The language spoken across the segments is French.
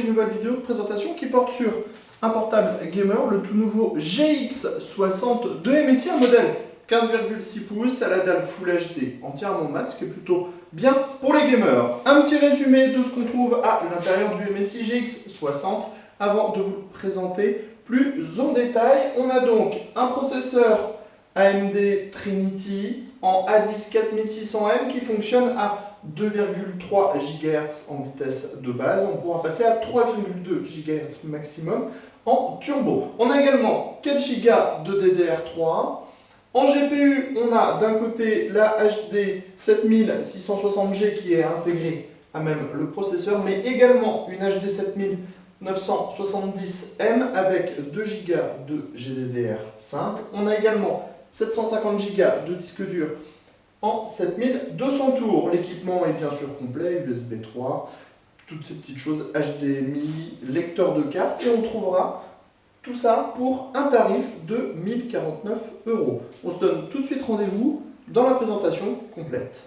aujourd'hui, nouvelle vidéo de présentation qui porte sur un portable gamer, le tout nouveau GX60 de MSI, un modèle 15,6 pouces à la dalle Full HD entièrement mat, ce qui est plutôt bien pour les gamers. Un petit résumé de ce qu'on trouve à l'intérieur du MSI GX60 avant de vous le présenter plus en détail. On a donc un processeur AMD Trinity en A10 4600M qui fonctionne à 2,3 GHz en vitesse de base. On pourra passer à 3,2 GHz maximum en turbo. On a également 4 Go de DDR3. En GPU, on a d'un côté la HD 7660G qui est intégrée à même le processeur, mais également une HD 7970M avec 2 Go de GDDR5. On a également 750 Go de disque dur en 7200 tours. L'équipement est bien sûr complet, USB 3, toutes ces petites choses, HDMI, lecteur de carte, et on trouvera tout ça pour un tarif de 1049 €. On se donne tout de suite rendez-vous dans la présentation complète.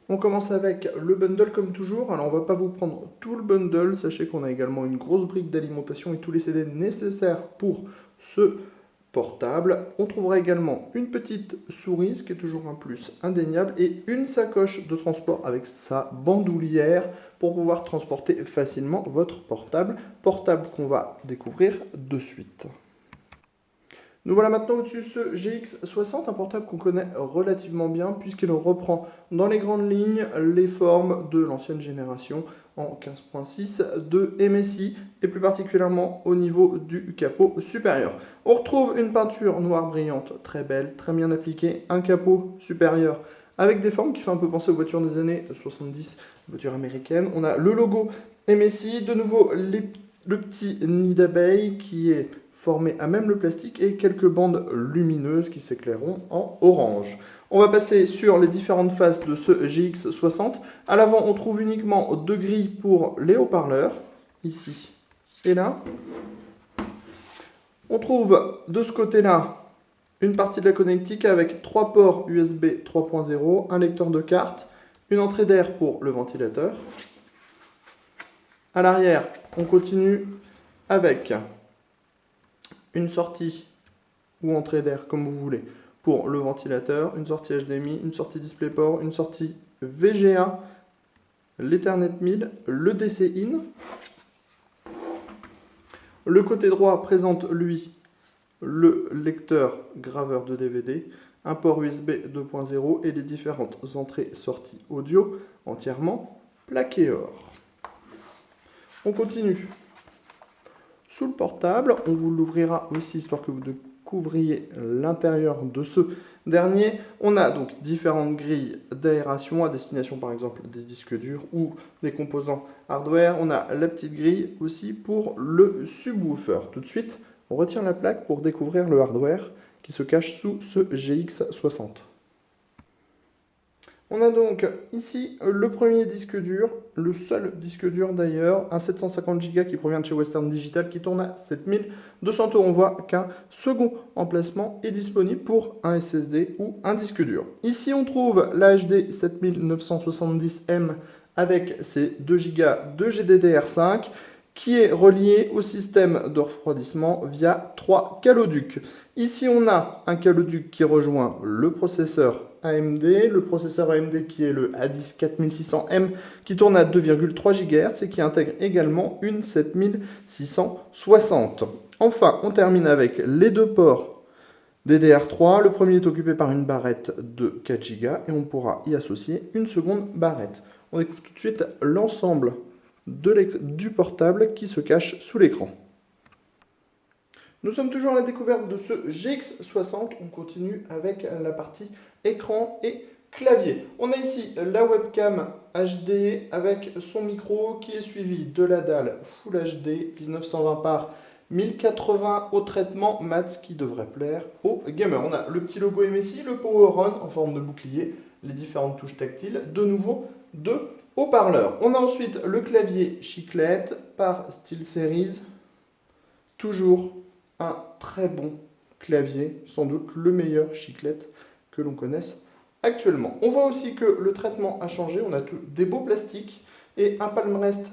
On commence avec le bundle comme toujours. Alors on ne va pas vous prendre tout le bundle, sachez qu'on a également une grosse brique d'alimentation et tous les CD nécessaires pour ce portable. On trouvera également une petite souris, ce qui est toujours un plus indéniable, et une sacoche de transport avec sa bandoulière pour pouvoir transporter facilement votre portable qu'on va découvrir de suite. Nous voilà maintenant au-dessus de ce GX60, un portable qu'on connaît relativement bien puisqu'il reprend dans les grandes lignes les formes de l'ancienne génération en 15.6 de MSI et plus particulièrement au niveau du capot supérieur. On retrouve une peinture noire brillante très belle, très bien appliquée, un capot supérieur avec des formes qui fait un peu penser aux voitures des années 70, voitures américaines. On a le logo MSI, de nouveau le petit nid d'abeille qui est formé à même le plastique et quelques bandes lumineuses qui s'éclaireront en orange. On va passer sur les différentes faces de ce GX60. À l'avant, on trouve uniquement deux grilles pour les haut-parleurs, ici et là. On trouve de ce côté-là une partie de la connectique avec 3 ports USB 3.0, un lecteur de carte, une entrée d'air pour le ventilateur. À l'arrière, on continue avec une sortie ou entrée d'air, comme vous voulez, pour le ventilateur, une sortie HDMI, une sortie DisplayPort, une sortie VGA, l'Ethernet 1000, le DC-in. Le côté droit présente, lui, le lecteur graveur de DVD, un port USB 2.0 et les différentes entrées-sorties audio entièrement plaquées or. On continue. Sous le portable, on vous l'ouvrira aussi histoire que vous découvriez l'intérieur de ce dernier. On a donc différentes grilles d'aération à destination par exemple des disques durs ou des composants hardware. On a la petite grille aussi pour le subwoofer. Tout de suite, on retire la plaque pour découvrir le hardware qui se cache sous ce GX60. On a donc ici le premier disque dur, le seul disque dur d'ailleurs, un 750 Go qui provient de chez Western Digital qui tourne à 7200 €. On voit qu'un second emplacement est disponible pour un SSD ou un disque dur. Ici on trouve la HD 7970M avec ses 2 Go de GDDR5 qui est relié au système de refroidissement via 3 caloducs. Ici on a un caloduc qui rejoint le processeur AMD, le processeur AMD qui est le A10 4600M qui tourne à 2,3 GHz et qui intègre également une 7660. Enfin, on termine avec les deux ports DDR3. Le premier est occupé par une barrette de 4 Go et on pourra y associer une seconde barrette. On découvre tout de suite l'ensemble du portable qui se cache sous l'écran. Nous sommes toujours à la découverte de ce GX60. On continue avec la partie écran et clavier. On a ici la webcam HD avec son micro qui est suivi de la dalle Full HD 1920 par 1080 au traitement mat qui devrait plaire aux gamers. On a le petit logo MSI, le Power On en forme de bouclier, les différentes touches tactiles, de nouveau deux haut-parleurs. On a ensuite le clavier chiclette par SteelSeries, toujours un très bon clavier, sans doute le meilleur chiclette que l'on connaisse actuellement. On voit aussi que le traitement a changé, on a des beaux plastiques et un palmrest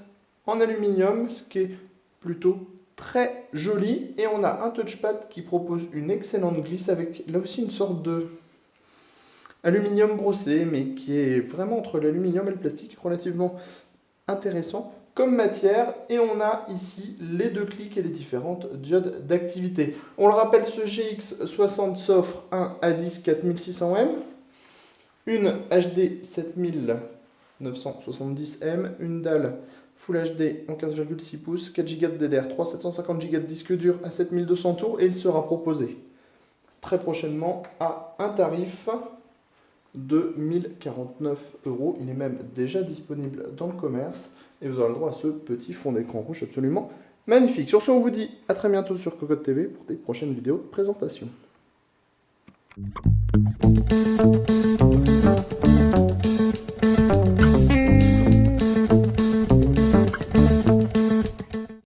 en aluminium, ce qui est plutôt très joli. Et on a un touchpad qui propose une excellente glisse avec là aussi une sorte de aluminium brossé, mais qui est vraiment entre l'aluminium et le plastique, relativement intéressant comme matière. Et on a ici les deux clics et les différentes diodes d'activité. On le rappelle, ce GX60 s'offre un A10 4600M, une HD 7970M, une dalle Full HD en 15,6 pouces, 4 Go de DDR3, 750 Go de disque dur à 7200 tours, et il sera proposé très prochainement à un tarif de 1049 €. Il est même déjà disponible dans le commerce et vous aurez le droit à ce petit fond d'écran rouge absolument magnifique. Sur ce, on vous dit à très bientôt sur Cocotte TV pour des prochaines vidéos de présentation.